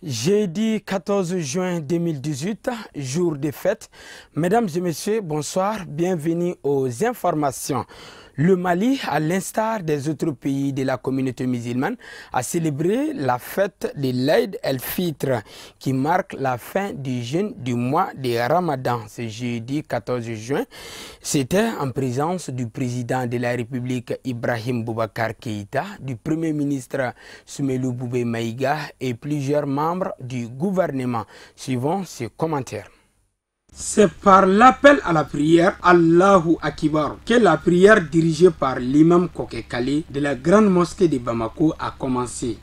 Jeudi 14 juin 2018, jour de fête. Mesdames et messieurs, bonsoir, bienvenue aux informations. Le Mali, à l'instar des autres pays de la communauté musulmane, a célébré la fête de l'Aïd el-Fitr qui marque la fin du jeûne du mois de Ramadan. Ce jeudi 14 juin, c'était en présence du président de la République Ibrahim Boubacar Keïta, du premier ministre Soumeylou Boubé Maïga et plusieurs membres du gouvernement. Suivons ces commentaires. C'est par l'appel à la prière Allahu Akbar que la prière dirigée par l'imam Koké Kale de la grande mosquée de Bamako a commencé.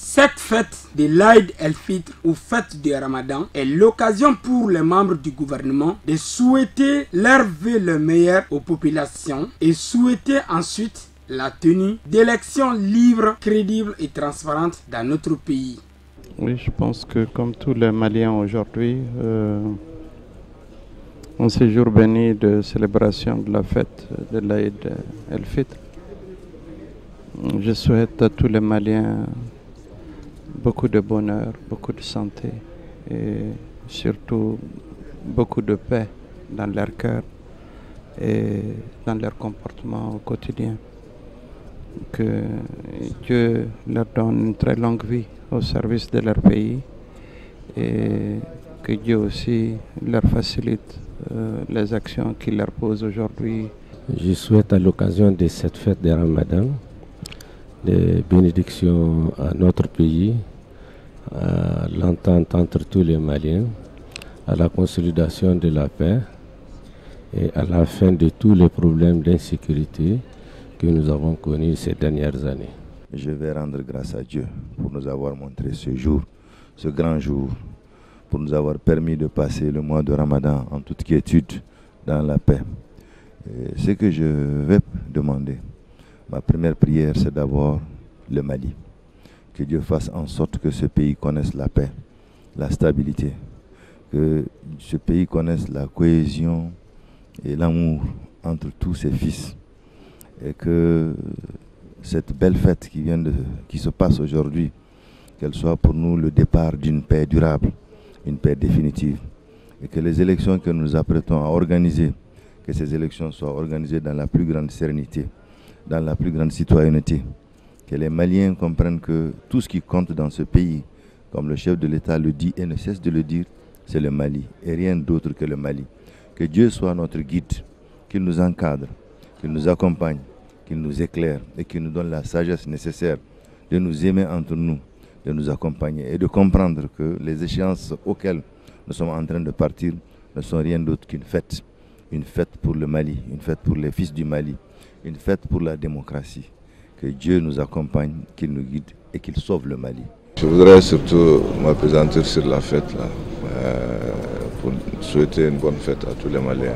Cette fête de l'Aïd el-Fitr ou fête de Ramadan est l'occasion pour les membres du gouvernement de souhaiter leur vœu le meilleur aux populations et souhaiter ensuite la tenue d'élections libres, crédibles et transparentes dans notre pays. Oui, je pense que comme tous les Maliens aujourd'hui, en ce jour béni de célébration de la fête de l'Aïd el-Fitr, je souhaite à tous les Maliens beaucoup de bonheur, beaucoup de santé et surtout beaucoup de paix dans leur cœur et dans leur comportement au quotidien. Que Dieu leur donne une très longue vie au service de leur pays et que Dieu aussi leur facilite les actions qu'il leur pose aujourd'hui. Je souhaite à l'occasion de cette fête de Ramadan des bénédictions à notre pays, à l'entente entre tous les Maliens, à la consolidation de la paix et à la fin de tous les problèmes d'insécurité que nous avons connus ces dernières années. Je vais rendre grâce à Dieu pour nous avoir montré ce jour, ce grand jour, pour nous avoir permis de passer le mois de Ramadan en toute quiétude, dans la paix. Et ce que je vais demander, ma première prière, c'est d'abord le Mali. Que Dieu fasse en sorte que ce pays connaisse la paix, la stabilité, que ce pays connaisse la cohésion et l'amour entre tous ses fils. Et que cette belle fête qui se passe aujourd'hui, qu'elle soit pour nous le départ d'une paix durable, une paix définitive. Et que les élections que nous apprêtons à organiser, que ces élections soient organisées dans la plus grande sérénité, dans la plus grande citoyenneté, que les Maliens comprennent que tout ce qui compte dans ce pays, comme le chef de l'État le dit et ne cesse de le dire, c'est le Mali et rien d'autre que le Mali. Que Dieu soit notre guide, qu'il nous encadre, qu'il nous accompagne, qu'il nous éclaire et qu'il nous donne la sagesse nécessaire de nous aimer entre nous, de nous accompagner et de comprendre que les échéances auxquelles nous sommes en train de partir ne sont rien d'autre qu'une fête. Une fête pour le Mali, une fête pour les fils du Mali, une fête pour la démocratie. Que Dieu nous accompagne, qu'il nous guide et qu'il sauve le Mali. Je voudrais surtout m'appesantir sur la fête là, pour souhaiter une bonne fête à tous les Maliens,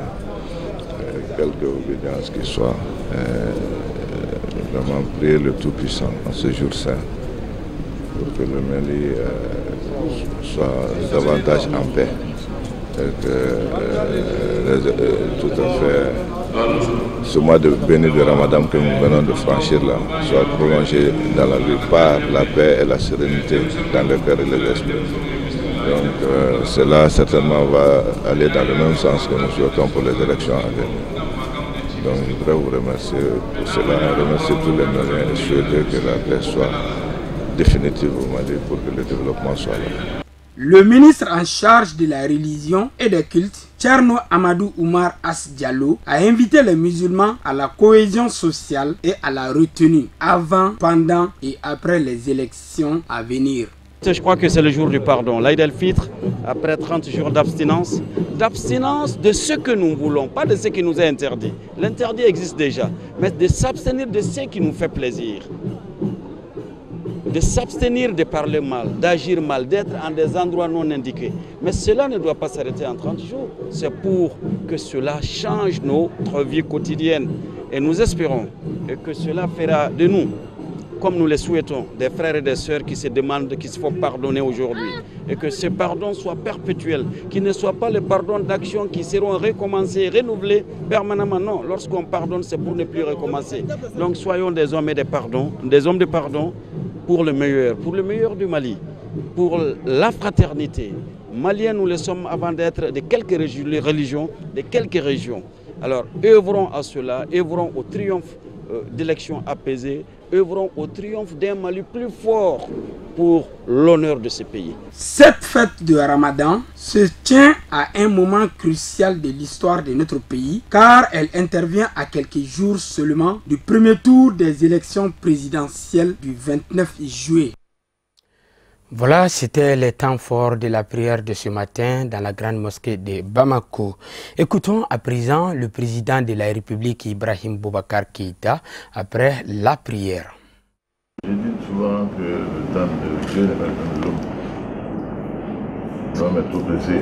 quelque obédience qu'il soit, vraiment prier le Tout-Puissant en ce jour saint pour que le Mali soit davantage en paix. Et que tout à fait ce mois de béni de Ramadan que nous venons de franchir là soit prolongé dans la vie par la paix et la sérénité dans le cœur et les esprits. Donc cela certainement va aller dans le même sens que nous souhaitons pour les élections à venir. Donc je voudrais vous remercier pour cela, remercier tous les Maliens et souhaiter que la paix soit définitive au Mali pour que le développement soit là. Le ministre en charge de la religion et des cultes, Thierno Amadou Oumar As Diallo, a invité les musulmans à la cohésion sociale et à la retenue avant, pendant et après les élections à venir. Je crois que c'est le jour du pardon. L'Aïd el-Fitr, après 30 jours d'abstinence de ce que nous voulons, pas de ce qui nous est interdit. L'interdit existe déjà, mais de s'abstenir de ce qui nous fait plaisir. de s'abstenir de parler mal, d'agir mal, d'être en des endroits non indiqués. Mais cela ne doit pas s'arrêter en 30 jours. C'est pour que cela change notre vie quotidienne. Et nous espérons que cela fera de nous, comme nous le souhaitons, des frères et des sœurs qui se demandent, qui se font pardonner aujourd'hui. Et que ce pardon soit perpétuel, qu'il ne soit pas le pardon d'actions qui seront recommencées, renouvelées permanemment. Non, lorsqu'on pardonne, c'est pour ne plus recommencer. Donc soyons des hommes et des hommes de pardon pour le meilleur du Mali, pour la fraternité. Maliens, nous le sommes avant d'être de quelques religions, de quelques régions. Alors œuvrons à cela, œuvrons au triomphe d'élections apaisées, œuvrons au triomphe d'un Mali plus fort pour l'honneur de ce pays. Cette fête de Ramadan se tient à un moment crucial de l'histoire de notre pays, car elle intervient à quelques jours seulement du premier tour des élections présidentielles du 29 juillet. Voilà, c'était les temps forts de la prière de ce matin dans la grande mosquée de Bamako. Écoutons à présent le président de la République, Ibrahim Boubacar Keïta, après la prière. Je dis souvent que le temps de Dieu n'est pas le temps de l'homme. L'homme est trop pressé.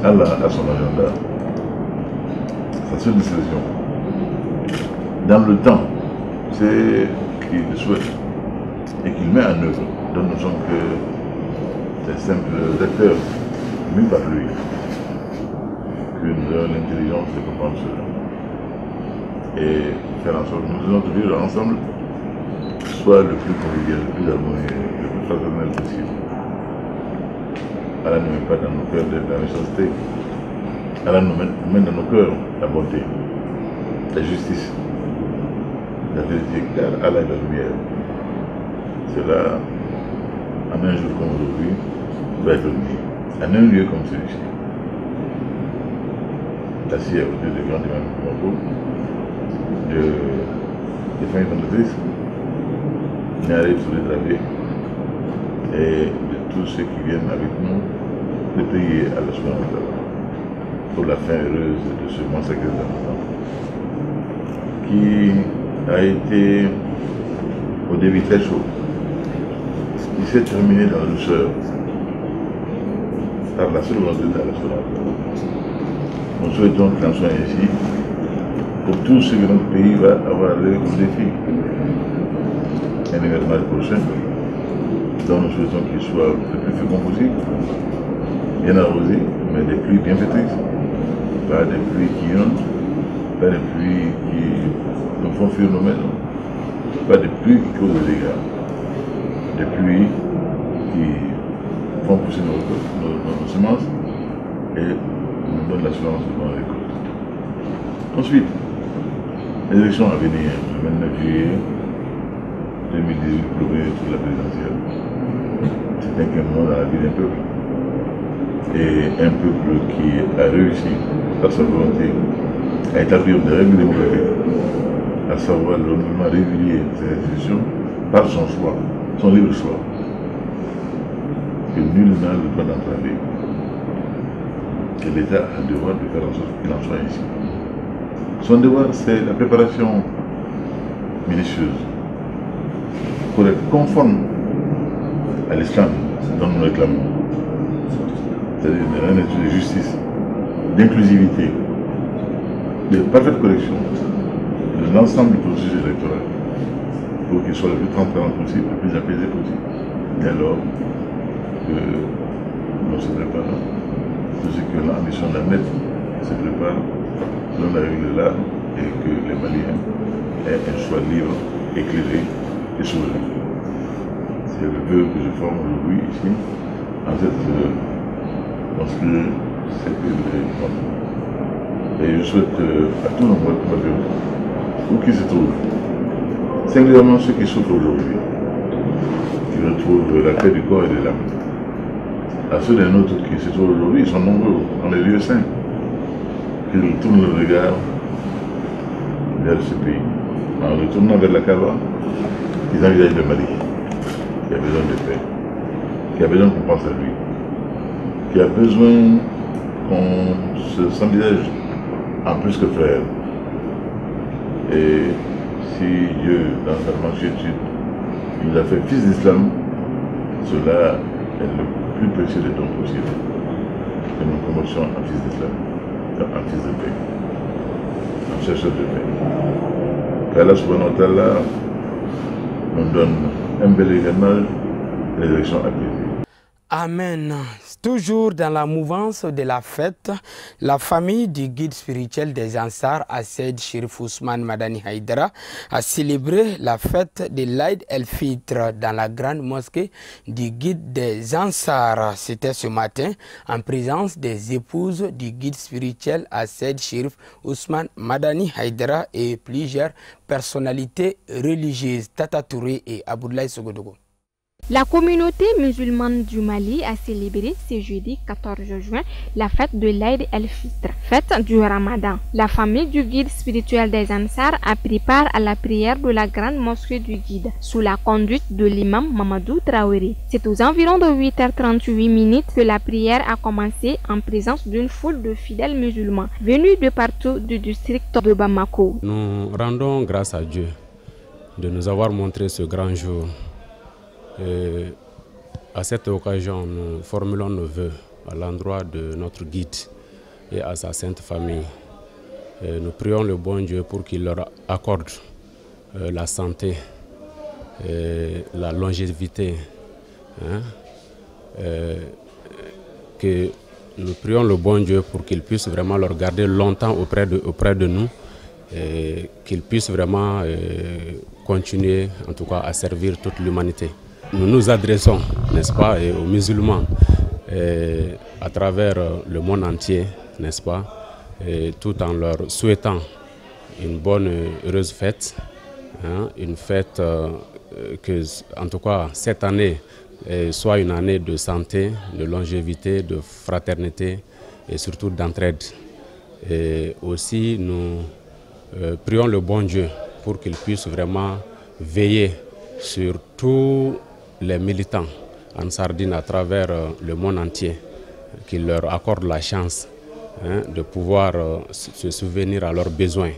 Allah a son agenda, sa seule décision. Dans le temps, c'est qu'il souhaite et qu'il met en œuvre. Donc nous sommes que des simples acteurs mis par lui, que nous avons l'intelligence de comprendre cela. Et faire en sorte que notre vie ensemble soit le plus convivial, le plus harmonieux, le plus fraternel possible. Allah ne met pas dans nos cœurs de la méchanceté. Allah nous met dans nos cœurs la bonté, la justice, la vérité, car Allah est la lumière. Cela, en un jour comme aujourd'hui, va être oublié. En un lieu comme celui-ci, assis à côté de grands imams Bamako, des familles fondatrices, Niaré sur les travées, et de tous ceux qui viennent avec nous, de prier à la Subhanahu pour la fin heureuse de ce mois sacré d'Ramadan, qui a été au début très chaud, qui s'est terminé dans la douceur, par la seule volonté d'Allah. Nous souhaitons qu'il en soit ainsi pour tout ce que notre pays va avoir à relever comme défi. Un événement prochain, dont nous souhaitons qu'il soit le plus fécond possible, bien arrosé, mais des pluies bienfaitrices, pas des pluies qui inondent, pas des pluies qui nous font fuir nos maisons, pas des pluies qui causent des dégâts, des pluies qui font pousser nos semences et nous donnent l'assurance de nos récoltes. Ensuite, les élections à venir, le 29 juillet 2018, le premier tour de la présidentielle, c'est un moment dans la vie d'un peuple. Et un peuple qui a réussi, par sa volonté, à établir des règles démocratiques, à savoir le renouvellement régulier de ces institutions, par son choix, son libre choix, que nul n'a le droit d'entraver. Et l'État a le devoir de faire en sorte qu'il en soit ainsi. Son devoir, c'est la préparation minutieuse pour être conforme à l'islam dont nous réclamons. C'est-à-dire un étude de justice, d'inclusivité, de parfaite correction de l'ensemble du processus électoral pour qu'il soit le plus transparent possible, le plus apaisé possible. Et alors que nous se préparons, tous ceux qui ont l'ambition d'admettre se préparent selon la règle de l'art et que les Maliens aient un choix libre, éclairé et souverain. C'est le vœu que je forme aujourd'hui ici, en cette parce que c'est que et je souhaite à tous nos compatriotes, où qu'ils se trouvent, singulièrement ceux qui souffrent aujourd'hui, qui retrouvent la paix du corps et de l'âme. À ceux des nôtres qui se trouvent aujourd'hui, ils sont nombreux dans les lieux saints, qu'ils tournent le regard vers ce pays. En retournant vers la Kaaba, ils envisagent le Mali, qui a besoin de paix, qui a besoin qu'on pense à lui, qui a besoin qu'on s'envisage en plus que frère. Et si Dieu, dans sa mansuétude, Il nous a fait fils d'islam. Cela est le plus précieux des dons possibles. Que nous promotions en fils d'islam, en fils de paix, en chercheur de paix. Qu'Allah subhanahu wa ta'ala nous donne un bel événement, les élections apaisées. Amen. Toujours dans la mouvance de la fête, la famille du guide spirituel des Ansar, Assaid Chérif Ousmane Madani Haïdara, a célébré la fête de l'Aïd el-Fitr dans la grande mosquée du guide des Ansar. C'était ce matin en présence des épouses du guide spirituel Assaid Chérif Ousmane Madani Haïdara et plusieurs personnalités religieuses, Tata Touré et Abdoulaye Sogodogo. La communauté musulmane du Mali a célébré ce jeudi 14 juin la fête de l'Aïd el-Fitr, fête du Ramadan. La famille du guide spirituel des Ansar a pris part à la prière de la grande mosquée du guide, sous la conduite de l'imam Mamadou Traoré. C'est aux environs de 8h38 que la prière a commencé en présence d'une foule de fidèles musulmans venus de partout du district de Bamako. Nous rendons grâce à Dieu de nous avoir montré ce grand jour. À cette occasion, nous formulons nos vœux à l'endroit de notre guide et à sa sainte famille. Nous prions le bon Dieu pour qu'il leur accorde la santé, la longévité. Que nous prions le bon Dieu pour qu'il puisse vraiment leur garder longtemps auprès de nous et qu'il puisse vraiment continuer en tout cas à servir toute l'humanité. Nous nous adressons, n'est-ce pas, aux musulmans à travers le monde entier, n'est-ce pas, tout en leur souhaitant une bonne, heureuse fête, une fête que, en tout cas, cette année soit une année de santé, de longévité, de fraternité et surtout d'entraide. Et aussi, nous prions le bon Dieu pour qu'il puisse vraiment veiller sur tous les militants en Sardine à travers le monde entier, qu'il leur accorde la chance de pouvoir se souvenir à leurs besoins.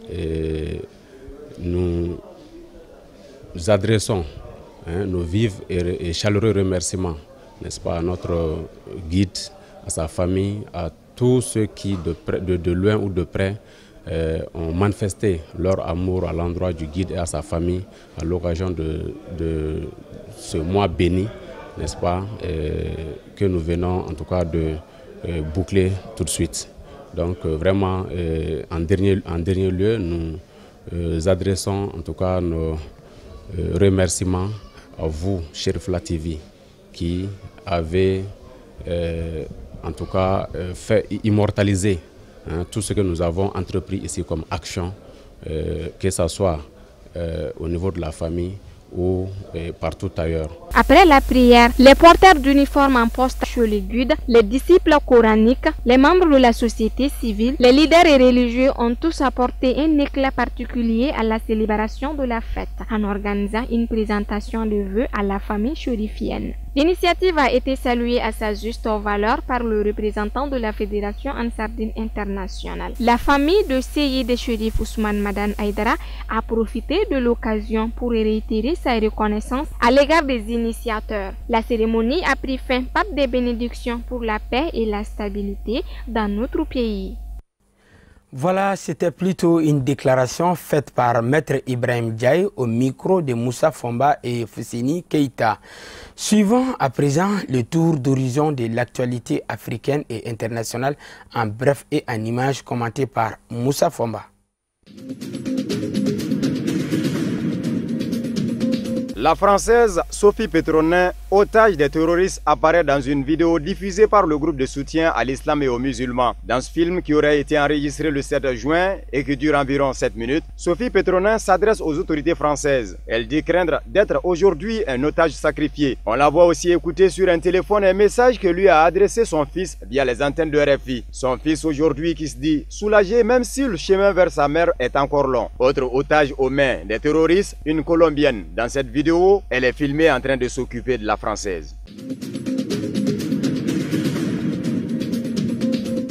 Et nous adressons nos vifs et chaleureux remerciements, n'est-ce pas, à notre guide, à sa famille, à tous ceux qui de loin ou de près ont manifesté leur amour à l'endroit du guide et à sa famille à l'occasion de ce mois béni, n'est-ce pas, que nous venons en tout cas de boucler tout de suite. Donc vraiment, en dernier lieu, nous adressons en tout cas nos remerciements à vous, Chérif La TV, qui avez en tout cas fait immortaliser tout ce que nous avons entrepris ici comme action, que ce soit au niveau de la famille ou partout ailleurs. Après la prière, les porteurs d'uniformes en poste chez les guides, les disciples coraniques, les membres de la société civile, les leaders et religieux ont tous apporté un éclat particulier à la célébration de la fête en organisant une présentation de vœux à la famille chérifienne. L'initiative a été saluée à sa juste valeur par le représentant de la Fédération Ansardine Internationale. La famille de Seyid Chérif Ousmane Madani Haïdara a profité de l'occasion pour réitérer sa reconnaissance à l'égard des initiateurs. La cérémonie a pris fin par des bénédictions pour la paix et la stabilité dans notre pays. Voilà, c'était plutôt une déclaration faite par Maître Ibrahim Diaye au micro de Moussa Fomba et Foussini Keïta. Suivons à présent le tour d'horizon de l'actualité africaine et internationale en bref et en images commenté par Moussa Fomba. La Française Sophie Petronin, otage des terroristes, apparaît dans une vidéo diffusée par le groupe de soutien à l'islam et aux musulmans. Dans ce film qui aurait été enregistré le 7 juin et qui dure environ 7 minutes, Sophie Petronin s'adresse aux autorités françaises. Elle dit craindre d'être aujourd'hui un otage sacrifié. On la voit aussi écouter sur un téléphone un message que lui a adressé son fils via les antennes de RFI. Son fils aujourd'hui qui se dit soulagé même si le chemin vers sa mère est encore long. Autre otage aux mains des terroristes, une Colombienne. Dans cette vidéo, elle est filmée en train de s'occuper de la Française.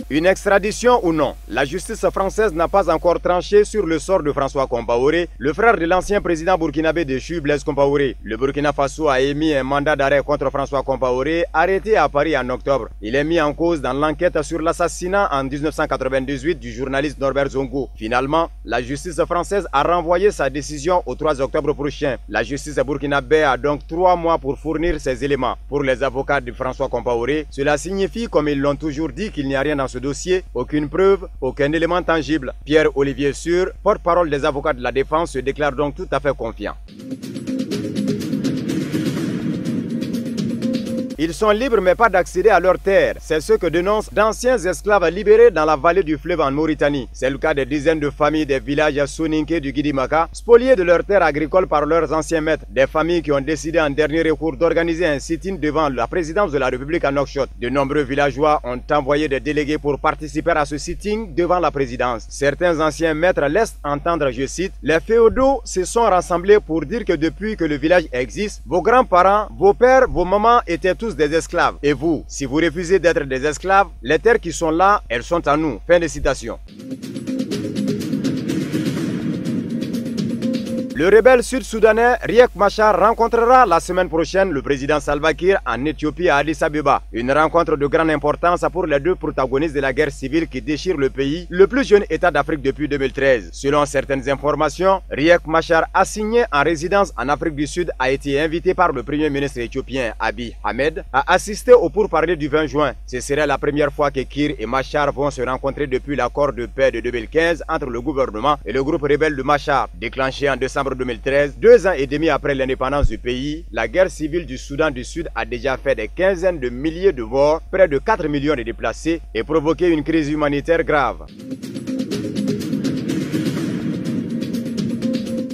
Une extradition ou non? La justice française n'a pas encore tranché sur le sort de François Compaoré, le frère de l'ancien président burkinabé déchu Blaise Compaoré. Le Burkina Faso a émis un mandat d'arrêt contre François Compaoré, arrêté à Paris en octobre. Il est mis en cause dans l'enquête sur l'assassinat en 1998 du journaliste Norbert Zongo. Finalement, la justice française a renvoyé sa décision au 3 octobre prochain. La justice burkinabé a donc 3 mois pour fournir ces éléments. Pour les avocats de François Compaoré, cela signifie, comme ils l'ont toujours dit, qu'il n'y a rien dans ce dossier, aucune preuve, aucun élément tangible. Pierre-Olivier Sur, porte-parole des avocats de la défense, se déclare donc tout à fait confiant. Ils sont libres mais pas d'accéder à leurs terres. C'est ce que dénoncent d'anciens esclaves libérés dans la vallée du fleuve en Mauritanie. C'est le cas des dizaines de familles des villages soninké du Guidimaka, spoliées de leurs terres agricoles par leurs anciens maîtres. Des familles qui ont décidé en dernier recours d'organiser un sit-in devant la présidence de la République à Nouakchott. De nombreux villageois ont envoyé des délégués pour participer à ce sit-in devant la présidence. Certains anciens maîtres laissent entendre, je cite, « Les féodaux se sont rassemblés pour dire que depuis que le village existe, vos grands-parents, vos pères, vos mamans étaient tous des esclaves. Et vous, si vous refusez d'être des esclaves, les terres qui sont là, elles sont à nous. » Fin de citation. Le rebelle sud-soudanais Riek Machar rencontrera la semaine prochaine le président Salva Kiir en Éthiopie à Addis Abeba. Une rencontre de grande importance pour les deux protagonistes de la guerre civile qui déchire le pays, le plus jeune État d'Afrique depuis 2013. Selon certaines informations, Riek Machar, assigné en résidence en Afrique du Sud, a été invité par le premier ministre éthiopien Abiy Ahmed à assister au pourparlers du 20 juin. Ce serait la première fois que Kiir et Machar vont se rencontrer depuis l'accord de paix de 2015 entre le gouvernement et le groupe rebelle de Machar, déclenché en décembre 2013, 2 ans et demi après l'indépendance du pays. La guerre civile du Soudan du Sud a déjà fait des quinzaines de milliers de morts, près de 4 millions de déplacés et provoqué une crise humanitaire grave.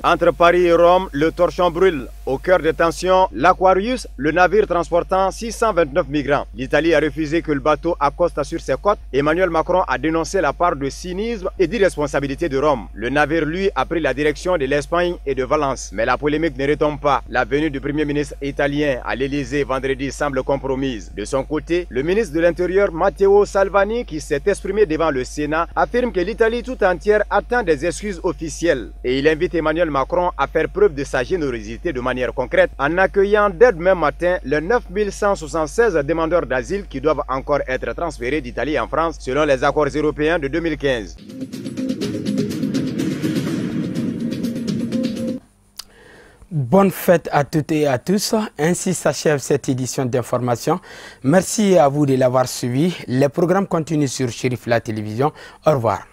Entre Paris et Rome, le torchon brûle. Au cœur des tensions, l'Aquarius, le navire transportant 629 migrants. L'Italie a refusé que le bateau accoste sur ses côtes. Emmanuel Macron a dénoncé la part de cynisme et d'irresponsabilité de Rome. Le navire, lui, a pris la direction de l'Espagne et de Valence. Mais la polémique ne retombe pas. La venue du Premier ministre italien à l'Élysée vendredi semble compromise. De son côté, le ministre de l'Intérieur Matteo Salvini, qui s'est exprimé devant le Sénat, affirme que l'Italie tout entière attend des excuses officielles. Et il invite Emmanuel Macron à faire preuve de sa générosité de manière concrète en accueillant dès demain matin les 9176 demandeurs d'asile qui doivent encore être transférés d'Italie en France selon les accords européens de 2015. Bonne fête à toutes et à tous. Ainsi s'achève cette édition d'information. Merci à vous de l'avoir suivi. Les programmes continuent sur Chérif la télévision. Au revoir.